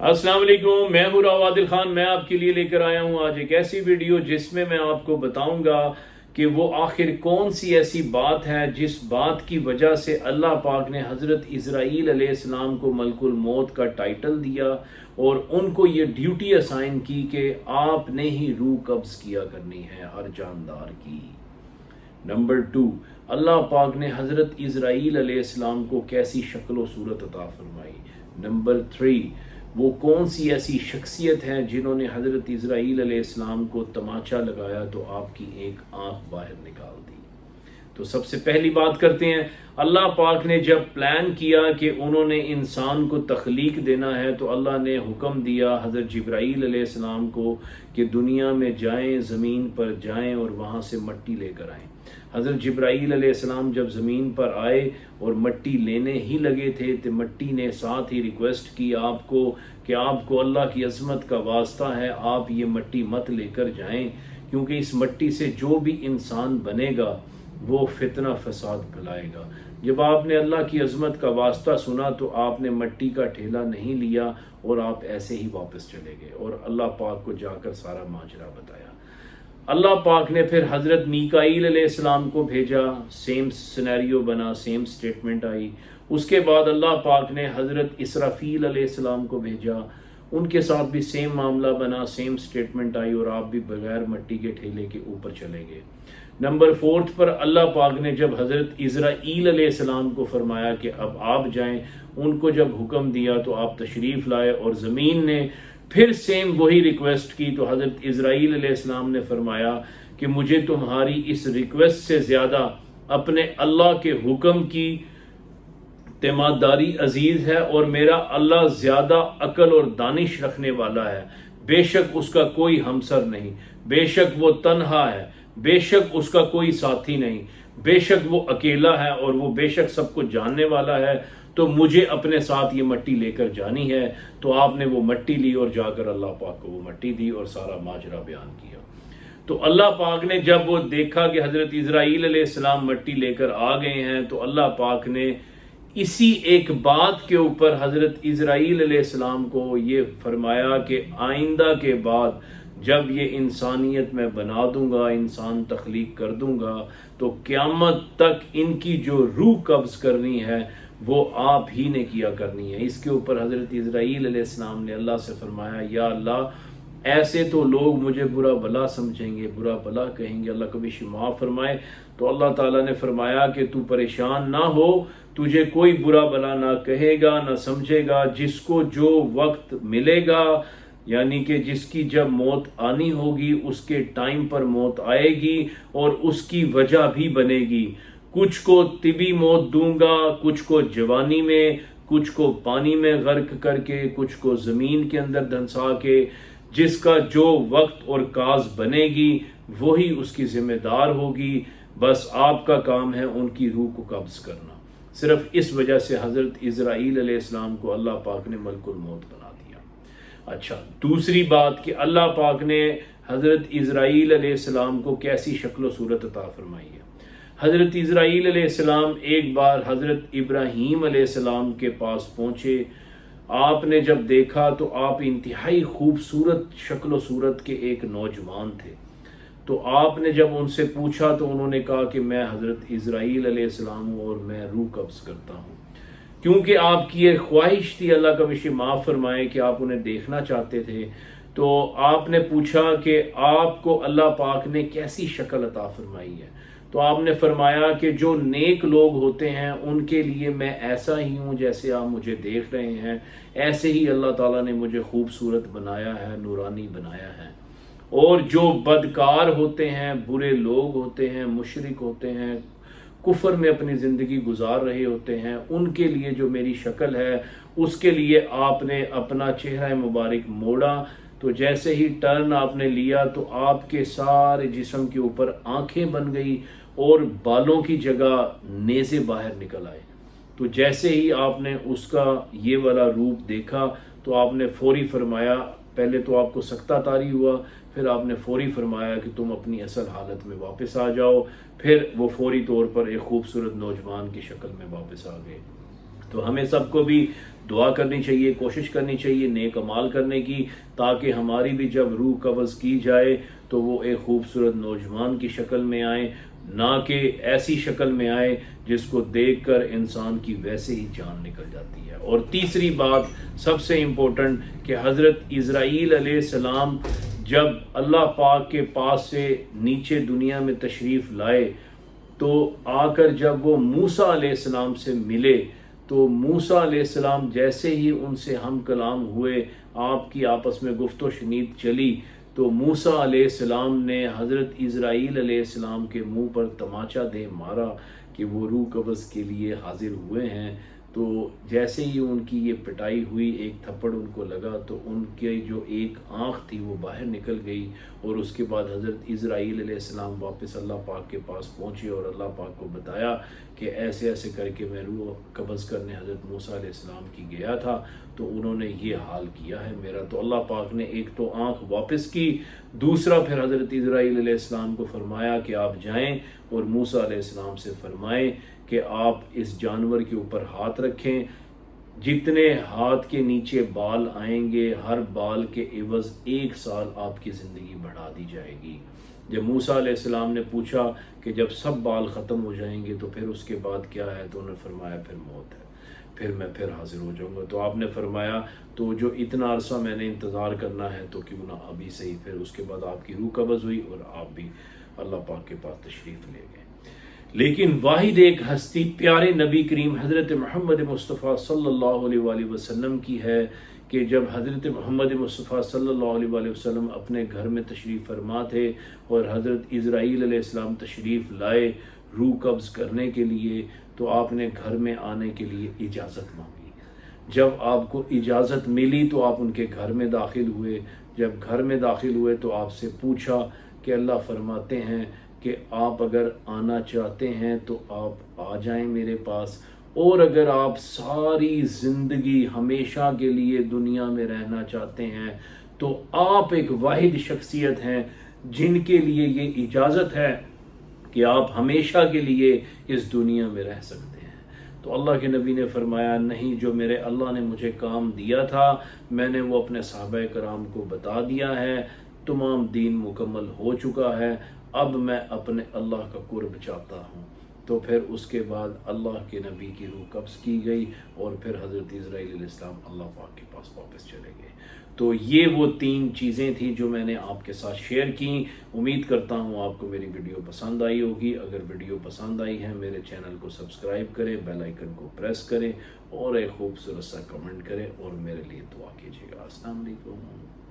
अस्सलाम वालेकुम, मैं हूं राव आदिल खान। मैं आपके लिए लेकर आया हूं आज एक ऐसी वीडियो जिसमें मैं आपको बताऊंगा कि वो आखिर कौन सी ऐसी बात है जिस बात की वजह से अल्लाह पाक ने हज़रत इज़राइल अलैहिस्सलाम को मलकुल मौत का टाइटल दिया और उनको ये ड्यूटी असाइन की कि आपने ही रूह कब्ज़ किया करनी है हर जानदार की। नंबर 2, अल्लाह पाक ने हज़रत इज़राइल अलैहिस्सलाम को कैसी शक्ल व सूरत अता फरमाई। नंबर 3, वो कौन सी ऐसी शख्सियत हैं जिन्होंने हज़रत इज़राइल अलैहिस्सलाम को तमाचा लगाया तो आपकी एक आंख बाहर निकाल दी। तो सबसे पहली बात करते हैं, अल्लाह पाक ने जब प्लान किया कि उन्होंने इंसान को तख्लीक देना है तो अल्लाह ने हुक्म दिया हज़रत जिब्राईल अलैहिस्सलाम को कि दुनिया में जाएं, ज़मीन पर जाएं और वहाँ से मट्टी लेकर आएं। हज़रत जिब्राईल अलैहिस्सलाम जब ज़मीन पर आए और मट्टी लेने ही लगे थे तो मट्टी ने साथ ही रिक्वेस्ट की आपको कि आपको अल्लाह की अज़मत का वास्ता है, आप ये मट्टी मत लेकर जाएं, क्योंकि इस मट्टी से जो भी इंसान बनेगा वो फितना फसाद फैलाएगा। जब आपने अल्लाह की अज़मत का वास्ता सुना तो आपने मट्टी का ठेला नहीं लिया और आप ऐसे ही वापस चले गए और अल्लाह पाक को जाकर सारा माजरा बताया। अल्लाह पाक ने फिर हज़रत मीकाईल अलैहिस्सलाम को भेजा, सेम सिनेरियो बना, सेम स्टेटमेंट आई। उसके बाद अल्लाह पाक ने हज़रत इसराफील अलैहिस्सलाम को भेजा, उनके साथ भी सेम मामला बना, सेम स्टेटमेंट आई और आप भी बगैर मट्टी के ठेले के ऊपर चले गए। नंबर 4 पर अल्लाह पाक ने जब हज़रत इज़राइल अलैहिस्सलाम को फरमाया कि अब आप जाएं, उनको जब हुक्म दिया तो आप तशरीफ़ लाए और ज़मीन ने फिर सेम वही रिक्वेस्ट की तो हज़रत इज़राइल अलैहिस्सलाम ने फरमाया कि मुझे तुम्हारी इस रिक्वेस्ट से ज़्यादा अपने अल्लाह के हुक्म की तेमादारी अजीज है और मेरा अल्लाह ज़्यादा अकल और दानिश रखने वाला है। बेशक उसका कोई हमसर नहीं, बेशक वो तन्हा है, बेशक उसका कोई साथी नहीं, बेशक वो अकेला है और वो बेशक सब कुछ जानने वाला है। तो मुझे अपने साथ ये मट्टी लेकर जानी है। तो आपने वो मट्टी ली और जाकर अल्लाह पाक को वो मट्टी दी और सारा माजरा बयान किया। तो अल्लाह पाक ने जब वो देखा कि हज़रत इज़राइल अलैहिस्सलाम मट्टी लेकर आ गए हैं तो अल्लाह पाक ने इसी एक बात के ऊपर हज़रत इज़राइल अलैहिस्सलाम को ये फरमाया कि आइंदा के बाद जब ये इंसानियत में बना दूंगा, इंसान तख्लीक कर दूंगा, तो क़यामत तक इनकी जो रूह कब्ज़ करनी है वो आप ही ने किया करनी है। इसके ऊपर हज़रत इज़राइल अलैहिस्सलाम ने अल्लाह से फरमाया, या अल्लाह ऐसे तो लोग मुझे बुरा भला समझेंगे, बुरा भला कहेंगे, अल्लाह कभी माफ़ फरमाए। तो अल्लाह ताला ने फरमाया कि तू परेशान ना हो, तुझे कोई बुरा भला ना कहेगा ना समझेगा। जिसको जो वक्त मिलेगा, यानी कि जिसकी जब मौत आनी होगी उसके टाइम पर मौत आएगी और उसकी वजह भी बनेगी। कुछ को तिबी मौत दूंगा, कुछ को जवानी में, कुछ को पानी में गर्क करके, कुछ को ज़मीन के अंदर धंसा के। जिसका जो वक्त और काज बनेगी वही उसकी जिम्मेदार होगी। बस आपका काम है उनकी रूह को कब्ज़ करना। सिर्फ इस वजह से हज़रत इज़राइल अलैहिस्सलाम को अल्लाह पाक ने मलकुल मौत बना दिया। अच्छा, दूसरी बात कि अल्लाह पाक ने हज़रत इज़राइल अलैहिस्सलाम को कैसी शक्ल व सूरत अता फरमाई है। हज़रत इज़राइल अलैहिस्सलाम एक बार हज़रत इब्राहीम अलैहिस्सलाम के पास पहुँचे। आपने जब देखा तो आप इंतहाई खूबसूरत शक्ल व सूरत के एक नौजवान थे। तो आपने जब उनसे पूछा तो उन्होंने कहा कि मैं हज़रत इज़राइल अलैहिस्सलाम हूँ और मैं रूह कब्ज़ करता हूँ। क्योंकि आपकी एक ख्वाहिश थी, अल्लाह का विषय माफ़ फरमाए, कि आप उन्हें देखना चाहते थे। तो आपने पूछा कि आपको अल्लाह पाक ने कैसी शक्ल अता फरमाई है। तो आपने फरमाया कि जो नेक लोग होते हैं उनके लिए मैं ऐसा ही हूँ जैसे आप मुझे देख रहे हैं, ऐसे ही अल्लाह ताला ने मुझे खूबसूरत बनाया है, नूरानी बनाया है। और जो बदकार होते हैं, बुरे लोग होते हैं, मुशरिक होते हैं, कुफर में अपनी ज़िंदगी गुजार रहे होते हैं, उनके लिए जो मेरी शक्ल है उसके लिए आपने अपना चेहरा मुबारक मोड़ा। तो जैसे ही टर्न आपने लिया तो आपके सारे जिस्म के ऊपर आंखें बन गई और बालों की जगह नेज़े बाहर निकल आए। तो जैसे ही आपने उसका ये वाला रूप देखा तो आपने फौरी फरमाया, पहले तो आपको सख्ता तारी हुआ, फिर आपने फौरी फरमाया कि तुम अपनी असल हालत में वापस आ जाओ। फिर वो फौरी तौर पर एक खूबसूरत नौजवान की शक्ल में वापस आ गए। تو ہمیں سب کو بھی دعا کرنی چاہیے، کوشش کرنی چاہیے نیک اعمال کرنے کی، تاکہ ہماری بھی جب روح قبض کی جائے تو وہ ایک خوبصورت نوجوان کی شکل میں آئے، نہ کہ ایسی شکل میں آئے جس کو دیکھ کر انسان کی ویسے ہی جان نکل جاتی ہے۔ اور تیسری بات سب سے امپورٹنٹ کہ حضرت اسرائیل علیہ السلام جب اللہ پاک کے پاس سے نیچے دنیا میں تشریف لائے تو آ کر جب وہ موسیٰ علیہ السلام سے ملے تو موسیٰ علیہ السلام جیسے ہی ان سے ہم کلام ہوئے، آپ کی آپس میں گفت و شنید چلی، تو موسیٰ علیہ السلام نے حضرت اسرائیل علیہ السلام کے منہ پر تماچا دے مارا کہ وہ روح قبض کے لیے حاضر ہوئے ہیں۔ تو جیسے ہی ان کی یہ پٹائی ہوئی، ایک تھپڑ ان کو لگا تو ان کے جو ایک آنکھ تھی وہ باہر نکل گئی، اور اس کے بعد حضرت اسرائیل علیہ السلام واپس اللہ پاک کے پاس پہنچے اور اللہ پاک کو بتایا کہ ایسے ایسے کر کے میں روح قبض کرنے حضرت موسیٰ علیہ السلام کی گیا تھا تو انہوں نے یہ حال کیا ہے میرا۔ تو اللہ پاک نے ایک تو آنکھ واپس کی، دوسرا پھر حضرت اسرائیل علیہ السلام کو فرمایا کہ آپ جائیں اور موسیٰ علیہ السلام سے فرمائیں کہ آپ اس جانور کے اوپر ہاتھ رکھیں، جتنے ہاتھ کے نیچے بال آئیں گے ہر بال کے عوض 1 سال آپ کی زندگی بڑھا دی جائے گی۔ جب موسیٰ علیہ السلام نے پوچھا کہ جب سب بال ختم ہو جائیں گے تو پھر اس کے بعد کیا ہے، تو انہوں نے فرمایا پھر موت ہے، پھر میں پھر حاضر ہو جاؤں گا۔ تو آپ نے فرمایا تو جو اتنا عرصہ میں نے انتظار کرنا ہے تو کیوں نہ ابھی صحیح۔ پھر اس کے بعد آپ کی روح قبض ہوئی اور آپ بھی اللہ پاک کے پاس تشریف لے گئے۔ لیکن واحد ایک ہستی پیارے نبی کریم حضرت محمد مصطفیٰ صلی اللہ علیہ وآلہ وسلم کی ہے کہ جب حضرت محمد مصطفیٰ صلی اللہ علیہ وآلہ وسلم اپنے گھر میں تشریف فرما تھے اور حضرت اسرائیل علیہ السلام تشریف لائے روح قبض کرنے کے لیے، تو آپ نے گھر میں آنے کے لیے اجازت مانگی۔ جب آپ کو اجازت ملی تو آپ ان کے گھر میں داخل ہوئے۔ جب گھر میں داخل ہوئے تو آپ سے پوچھا کہ اللہ فرماتے ہیں کہ آپ اگر آنا چاہتے ہیں تو آپ آ جائیں میرے پاس، اور اگر آپ ساری زندگی ہمیشہ کے لیے دنیا میں رہنا چاہتے ہیں تو آپ ایک واحد شخصیت ہیں جن کے لیے یہ اجازت ہے کہ آپ ہمیشہ کے لیے اس دنیا میں رہ سکتے ہیں۔ تو اللہ کے نبی نے فرمایا نہیں، جو میرے اللہ نے مجھے کام دیا تھا میں نے وہ اپنے صحابہ کرام کو بتا دیا ہے، تمام دین مکمل ہو چکا ہے، اب میں اپنے اللہ کا قرب چاہتا ہوں۔ تو پھر اس کے بعد اللہ کے نبی کی روح قبض کی گئی اور پھر حضرت اسرائیل علیہ السلام اللہ پاک کے پاس واپس چلے گئے۔ تو یہ وہ 3 چیزیں تھیں جو میں نے آپ کے ساتھ شیئر کی۔ امید کرتا ہوں آپ کو میری ویڈیو پسند آئی ہوگی۔ اگر ویڈیو پسند آئی ہے میرے چینل کو سبسکرائب کریں، بیل آئیکن کو پریس کریں اور ایک خوبصورت سا کمنٹ کریں اور میرے لیے دعا کیجیے گا۔ السلام علیکم۔